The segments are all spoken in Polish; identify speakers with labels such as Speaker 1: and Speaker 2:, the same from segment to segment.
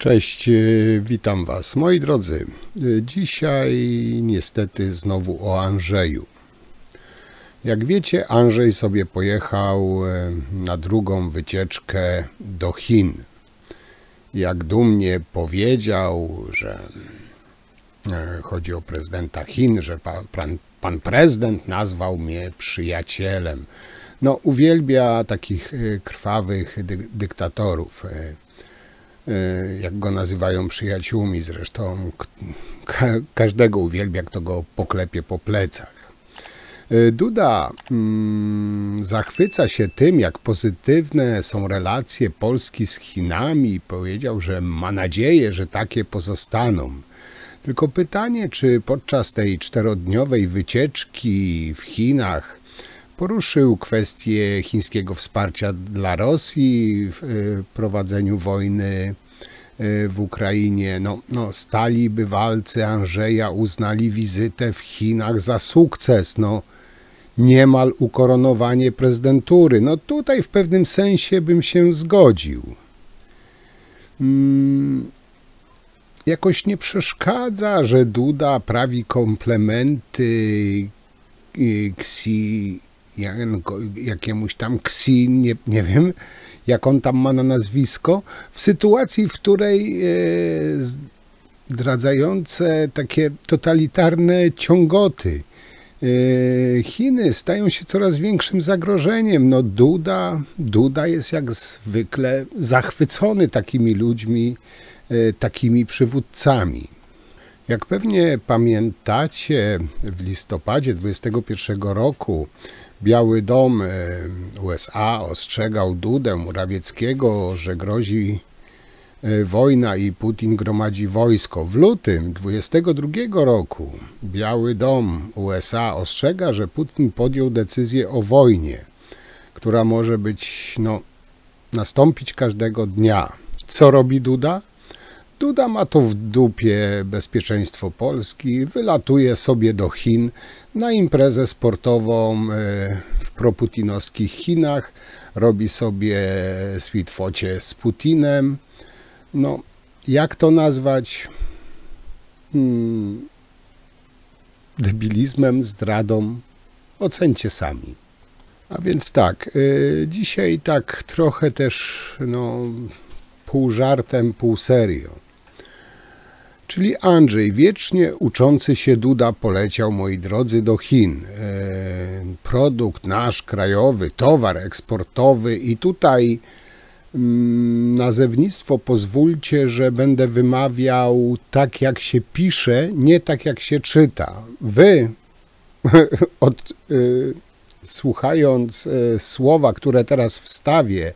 Speaker 1: Cześć, witam Was. Moi drodzy, dzisiaj niestety znowu o Andrzeju. Jak wiecie, Andrzej sobie pojechał na drugą wycieczkę do Chin. Jak dumnie powiedział, że chodzi o prezydenta Chin, że pan prezydent nazwał mnie przyjacielem. No, uwielbia takich krwawych dyktatorów. Jak go nazywają przyjaciółmi, zresztą każdego uwielbia, kto go poklepie po plecach. Duda zachwyca się tym, jak pozytywne są relacje Polski z Chinami. Powiedział, że ma nadzieję, że takie pozostaną. Tylko pytanie, czy podczas tej 4-dniowej wycieczki w Chinach poruszył kwestię chińskiego wsparcia dla Rosji w prowadzeniu wojny w Ukrainie. Stali bywalcy Andrzeja uznali wizytę w Chinach za sukces. Niemal ukoronowanie prezydentury. Tutaj w pewnym sensie bym się zgodził. Jakoś nie przeszkadza, że Duda prawi komplementy jakiemuś tam Xi, nie wiem, jak on tam ma na nazwisko, w sytuacji, w której zdradzające takie totalitarne ciągoty Chiny stają się coraz większym zagrożeniem. Duda jest jak zwykle zachwycony takimi ludźmi, takimi przywódcami. Jak pewnie pamiętacie, w listopadzie 2021 roku Biały Dom USA ostrzegał Dudę, Morawieckiego, że grozi wojna i Putin gromadzi wojsko. W lutym 2022 roku Biały Dom USA ostrzega, że Putin podjął decyzję o wojnie, która może nastąpić każdego dnia. Co robi Duda? Duda ma to w dupie bezpieczeństwo Polski, wylatuje sobie do Chin na imprezę sportową w proputinowskich Chinach, robi sobie sweetfocie z Putinem. Jak to nazwać? Debilizmem, zdradą? Ocencie sami. A więc tak, dzisiaj tak trochę też pół żartem, pół serio. Czyli Andrzej, wiecznie uczący się Duda, poleciał, moi drodzy, do Chin. Produkt nasz krajowy, towar eksportowy i tutaj nazewnictwo pozwólcie, że będę wymawiał tak, jak się pisze, nie tak, jak się czyta. Wy, słuchając słowa, które teraz wstawię,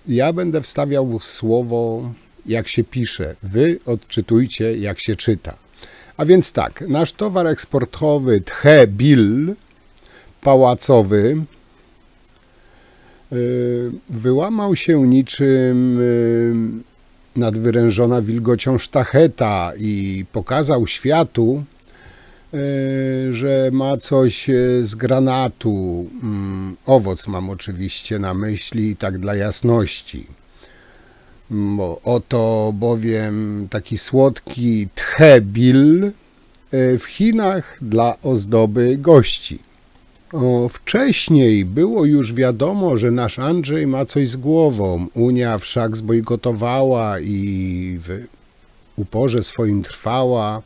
Speaker 1: ja będę wstawiał słowo, jak się pisze. Wy odczytujcie, jak się czyta. A więc tak, nasz towar eksportowy Tche Bill pałacowy wyłamał się niczym nadwyrężona wilgocią sztacheta i pokazał światu, że ma coś z granatu. Owoc mam oczywiście na myśli, tak dla jasności. Oto bowiem taki słodki Tche Bill w Chinach dla ozdoby gości. Wcześniej było już wiadomo, że nasz Andrzej ma coś z głową. Unia wszak zbojkotowała i w uporze swoim trwała,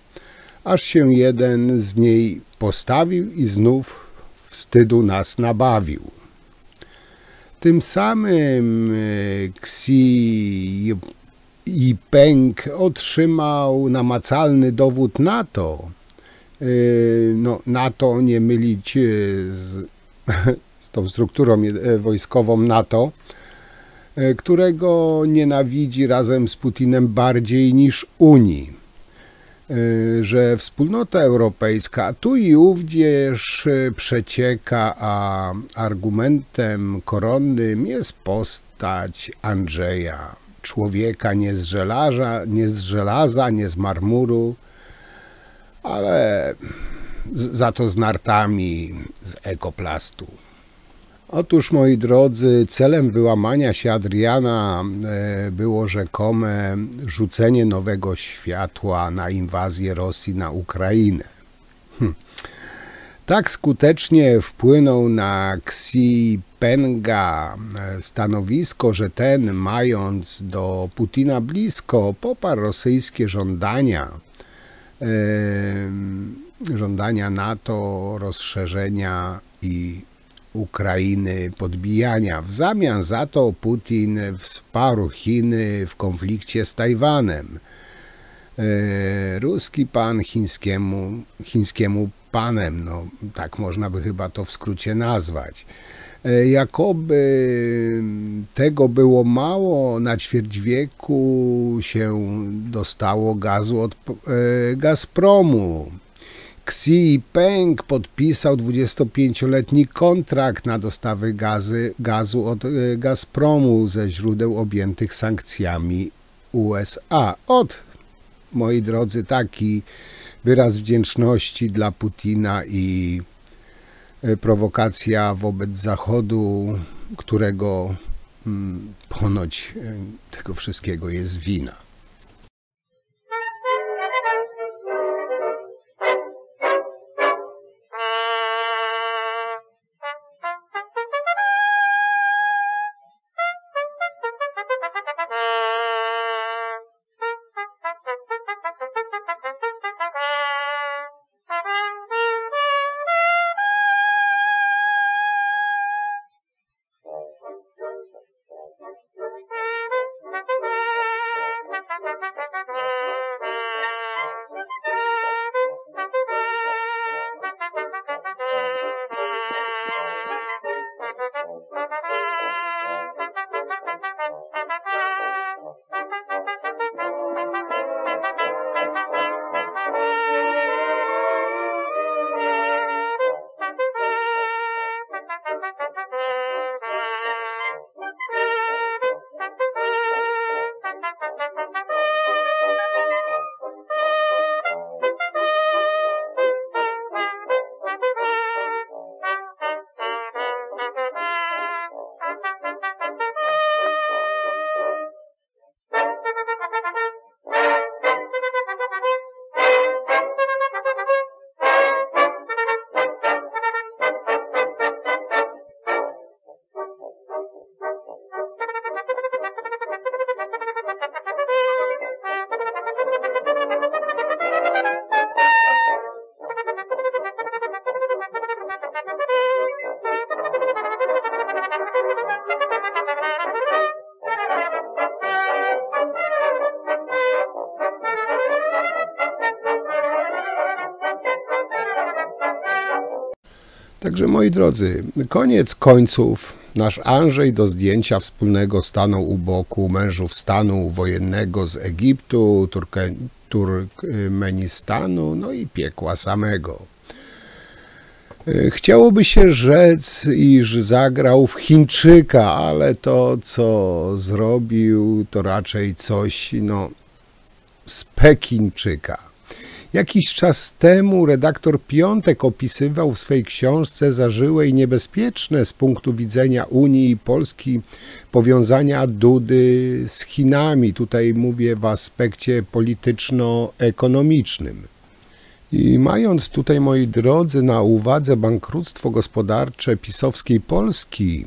Speaker 1: aż się jeden z niej postawił i znów wstydu nas nabawił. Tym samym Xi Jinping otrzymał namacalny dowód na to, NATO nie mylić z tą strukturą wojskową NATO, którego nienawidzi razem z Putinem bardziej niż Unii, że wspólnota europejska tu i ówdzież przecieka, a argumentem koronnym jest postać Andrzeja, człowieka nie z żelaza, nie z marmuru, ale za to z nartami z ekoplastu. Otóż, moi drodzy, celem wyłamania się Adriana było rzekome rzucenie nowego światła na inwazję Rosji na Ukrainę. Tak skutecznie wpłynął na Xi Jinpinga stanowisko, że ten, mając do Putina blisko, poparł rosyjskie żądania NATO, rozszerzenia i Ukrainy, podbijania. W zamian za to Putin wsparł Chiny w konflikcie z Tajwanem. Ruski pan chińskiemu panem, no tak można by chyba to w skrócie nazwać. Jakoby tego było mało, na ćwierć wieku się dostało gazu od Gazpromu. Xi Jinping podpisał 25-letni kontrakt na dostawy gazu od Gazpromu ze źródeł objętych sankcjami USA. Moi drodzy, taki wyraz wdzięczności dla Putina i prowokacja wobec Zachodu, którego ponoć tego wszystkiego jest wina. Także, moi drodzy, koniec końców nasz Andrzej do zdjęcia wspólnego stanął u boku mężów stanu wojennego z Egiptu, Turkmenistanu, no i piekła samego. Chciałoby się rzec, iż zagrał w Chińczyka, ale to, co zrobił, to raczej coś, z Pekińczyka. Jakiś czas temu redaktor Piątek opisywał w swej książce zażyłe i niebezpieczne z punktu widzenia Unii i Polski powiązania Dudy z Chinami. Tutaj mówię w aspekcie polityczno-ekonomicznym. I mając tutaj, moi drodzy, na uwadze bankructwo gospodarcze pisowskiej Polski,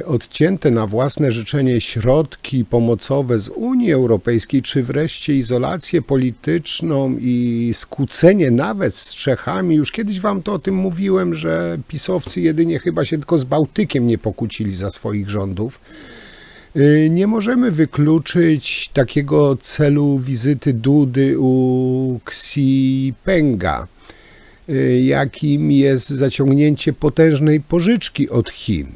Speaker 1: odcięte na własne życzenie środki pomocowe z Unii Europejskiej, czy wreszcie izolację polityczną i skłócenie nawet z Czechami. Już kiedyś wam to o tym mówiłem, że pisowcy jedynie chyba się tylko z Bałtykiem nie pokłócili za swoich rządów. Nie możemy wykluczyć takiego celu wizyty Dudy u Xi Jinpinga, jakim jest zaciągnięcie potężnej pożyczki od Chin.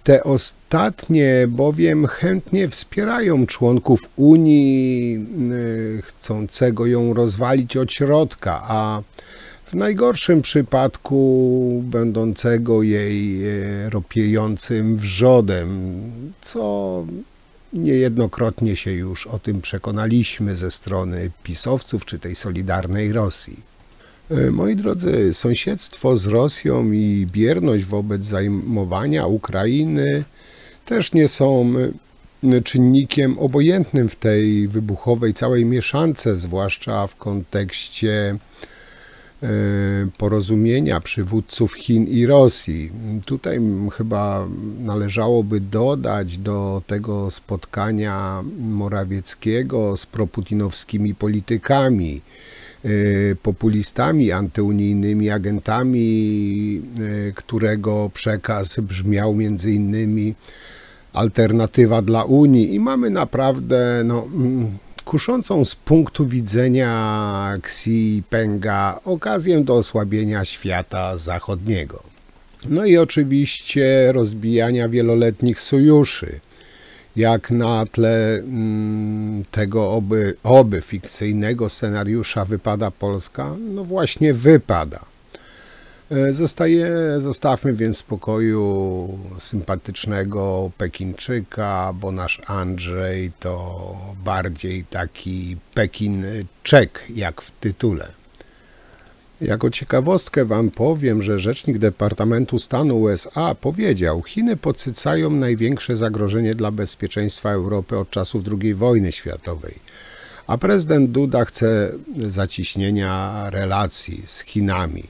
Speaker 1: Te ostatnie bowiem chętnie wspierają członków Unii chcącego ją rozwalić od środka, a w najgorszym przypadku będącego jej ropiejącym wrzodem, co niejednokrotnie się już o tym przekonaliśmy ze strony pisowców czy tej Solidarnej Rosji. Moi drodzy, sąsiedztwo z Rosją i bierność wobec zajmowania Ukrainy też nie są czynnikiem obojętnym w tej wybuchowej całej mieszance, zwłaszcza w kontekście porozumienia przywódców Chin i Rosji. Tutaj chyba należałoby dodać do tego spotkania Morawieckiego z proputinowskimi politykami, populistami antyunijnymi, agentami, którego przekaz brzmiał między innymi alternatywa dla Unii i mamy naprawdę kuszącą z punktu widzenia Xi Jinpinga okazję do osłabienia świata zachodniego. No i oczywiście rozbijania wieloletnich sojuszy. Jak na tle tego oby fikcyjnego scenariusza wypada Polska? No właśnie wypada. Zostawmy więc w spokoju sympatycznego Pekinczyka, bo nasz Andrzej to bardziej taki Pekinczek, jak w tytule. Jako ciekawostkę wam powiem, że rzecznik Departamentu Stanu USA powiedział: Chiny podsycają największe zagrożenie dla bezpieczeństwa Europy od czasów II wojny światowej, a prezydent Duda chce zacieśnienia relacji z Chinami.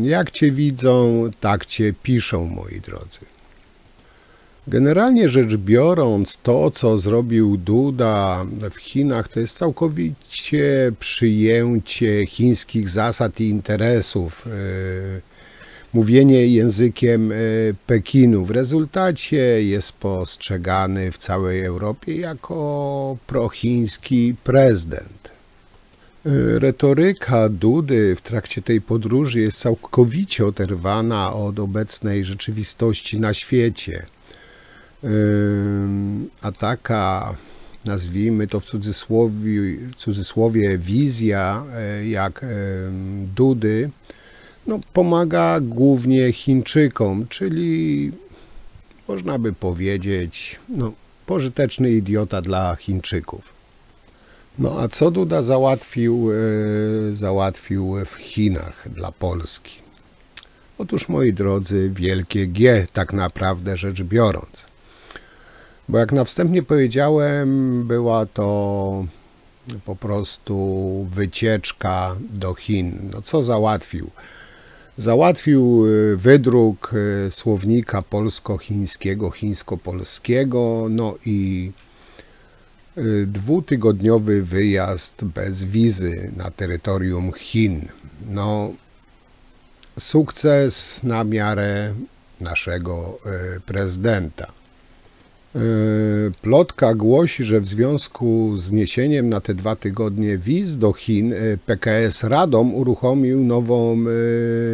Speaker 1: Jak cię widzą, tak cię piszą, moi drodzy. Generalnie rzecz biorąc, to co zrobił Duda w Chinach, to jest całkowicie przyjęcie chińskich zasad i interesów, mówienie językiem Pekinu. W rezultacie jest postrzegany w całej Europie jako prochiński prezydent. Retoryka Dudy w trakcie tej podróży jest całkowicie oderwana od obecnej rzeczywistości na świecie. A taka, nazwijmy to w cudzysłowie, wizja jak Dudy, pomaga głównie Chińczykom, czyli można by powiedzieć, pożyteczny idiota dla Chińczyków. A co Duda załatwił w Chinach dla Polski? Otóż, moi drodzy, wielkie G, tak naprawdę rzecz biorąc. Bo jak na wstępie powiedziałem, była to po prostu wycieczka do Chin. Co załatwił? Załatwił wydruk słownika polsko-chińskiego, chińsko-polskiego, i dwutygodniowy wyjazd bez wizy na terytorium Chin. Sukces na miarę naszego prezydenta. Plotka głosi, że w związku z zniesieniem na te 2 tygodnie wiz do Chin PKS Radom uruchomił nową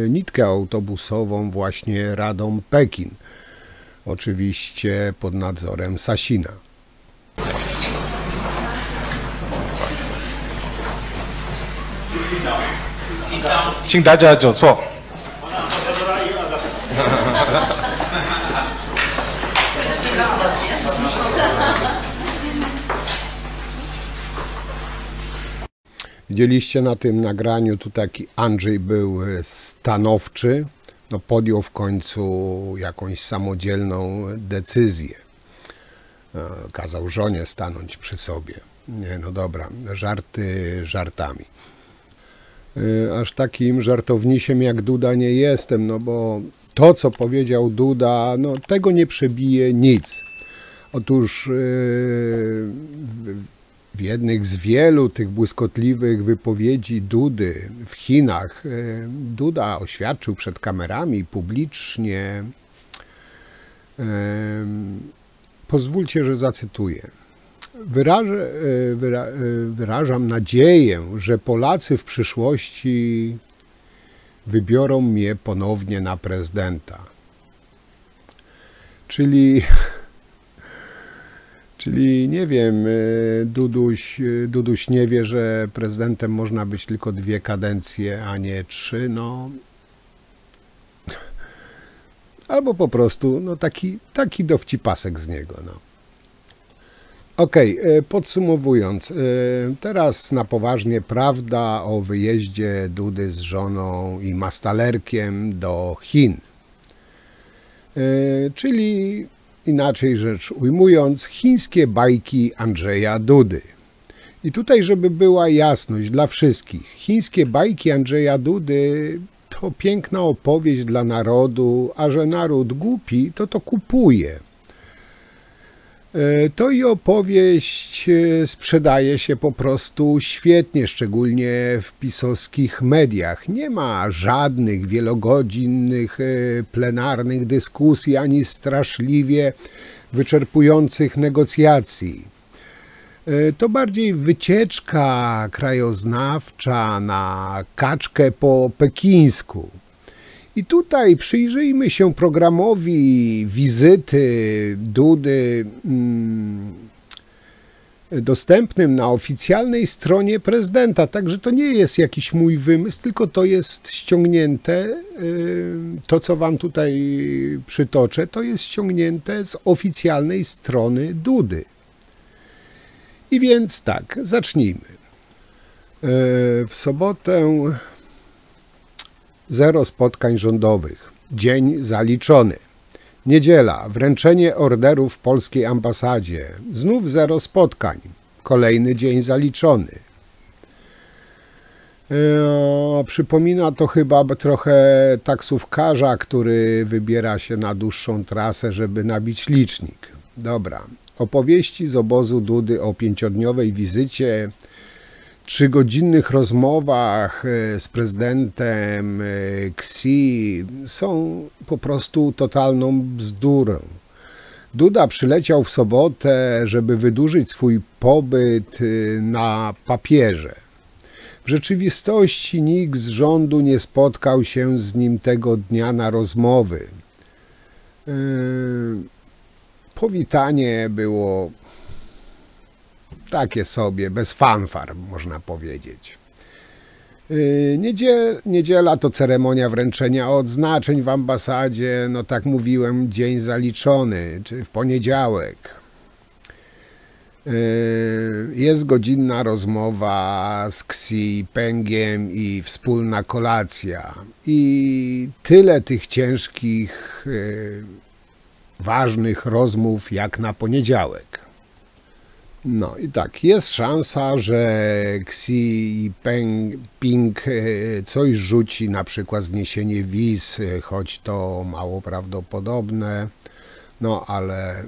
Speaker 1: nitkę autobusową właśnie Radom-Pekin. Oczywiście pod nadzorem Sasina.
Speaker 2: 请大家走错。
Speaker 1: Widzieliście na tym nagraniu, tu taki Andrzej był stanowczy, podjął w końcu jakąś samodzielną decyzję. Kazał żonie stanąć przy sobie. Nie, dobra, żarty żartami. Aż takim żartownisiem jak Duda nie jestem, bo to, co powiedział Duda, tego nie przebije nic. Otóż w jednych z wielu tych błyskotliwych wypowiedzi Dudy w Chinach Duda oświadczył przed kamerami publicznie, pozwólcie, że zacytuję. Wyrażam nadzieję, że Polacy w przyszłości wybiorą mnie ponownie na prezydenta. Czyli nie wiem, Duduś nie wie, że prezydentem można być tylko 2 kadencje, a nie 3, Albo po prostu, taki dowcipasek z niego, Okej, podsumowując, teraz na poważnie prawda o wyjeździe Dudy z żoną i mastalerkiem do Chin. Czyli inaczej rzecz ujmując, chińskie bajki Andrzeja Dudy. I tutaj, żeby była jasność dla wszystkich, chińskie bajki Andrzeja Dudy to piękna opowieść dla narodu, a że naród głupi, to kupuje. To i opowieść sprzedaje się po prostu świetnie, szczególnie w pisowskich mediach. Nie ma żadnych wielogodzinnych, plenarnych dyskusji, ani straszliwie wyczerpujących negocjacji. To bardziej wycieczka krajoznawcza na kaczkę po pekińsku. I tutaj przyjrzyjmy się programowi wizyty Dudy dostępnym na oficjalnej stronie prezydenta. Także to nie jest jakiś mój wymysł, tylko to jest ściągnięte, to co wam tutaj przytoczę, to jest ściągnięte z oficjalnej strony Dudy. I więc tak, zacznijmy. W sobotę 0 spotkań rządowych. Dzień zaliczony. Niedziela. Wręczenie orderów w polskiej ambasadzie. Znów 0 spotkań. Kolejny dzień zaliczony. Przypomina to chyba trochę taksówkarza, który wybiera się na dłuższą trasę, żeby nabić licznik. Dobra. Opowieści z obozu Dudy o 5-dniowej wizycie, 3-godzinnych rozmowach z prezydentem Xi są po prostu totalną bzdurą. Duda przyleciał w sobotę, żeby wydłużyć swój pobyt na papierze. W rzeczywistości nikt z rządu nie spotkał się z nim tego dnia na rozmowy. Powitanie było takie sobie, bez fanfar, można powiedzieć. Niedziela to ceremonia wręczenia odznaczeń w ambasadzie, no tak mówiłem, dzień zaliczony, czy w poniedziałek. Jest godzinna rozmowa z Xi Jinpingiem i wspólna kolacja. I tyle tych ciężkich, ważnych rozmów jak na poniedziałek. No i tak, jest szansa, że Xi Jinping coś rzuci, na przykład zniesienie wiz, choć to mało prawdopodobne, no ale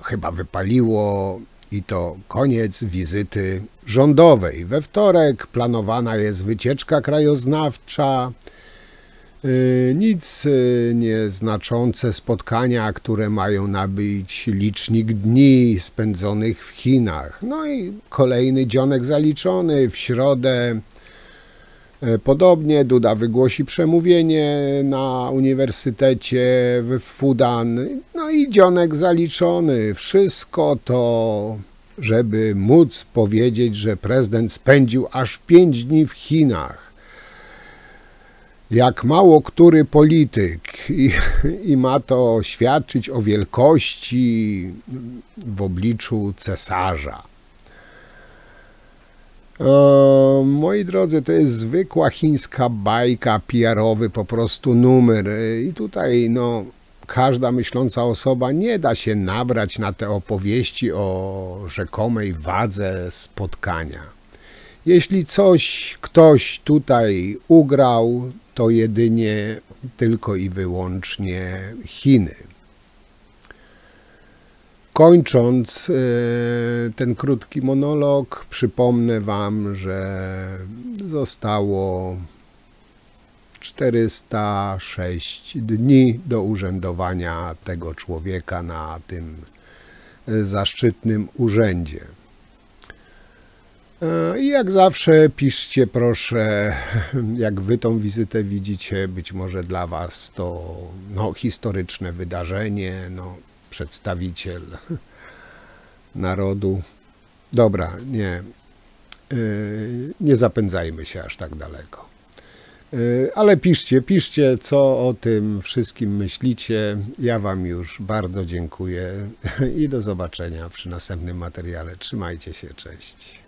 Speaker 1: chyba wypaliło i to koniec wizyty rządowej. We wtorek planowana jest wycieczka krajoznawcza, nic nieznaczące spotkania, które mają nabyć licznik dni spędzonych w Chinach. No i kolejny dzionek zaliczony. W środę podobnie Duda wygłosi przemówienie na uniwersytecie w Fudan. No i dzionek zaliczony. Wszystko to, żeby móc powiedzieć, że prezydent spędził aż 5 dni w Chinach. Jak mało który polityk i ma to świadczyć o wielkości w obliczu cesarza. Moi drodzy, to jest zwykła chińska bajka, PR-owy po prostu numer i tutaj no, każda myśląca osoba nie da się nabrać na te opowieści o rzekomej wadze spotkania. Jeśli ktoś tutaj ugrał, to jedynie tylko i wyłącznie Chiny. Kończąc ten krótki monolog, przypomnę wam, że zostało 406 dni do urzędowania tego człowieka na tym zaszczytnym urzędzie. I jak zawsze piszcie proszę, jak wy tą wizytę widzicie, być może dla was to no, historyczne wydarzenie, no, przedstawiciel narodu. Dobra, nie zapędzajmy się aż tak daleko. Ale piszcie, co o tym wszystkim myślicie. Ja Wam już bardzo dziękuję i do zobaczenia przy następnym materiale. Trzymajcie się, cześć.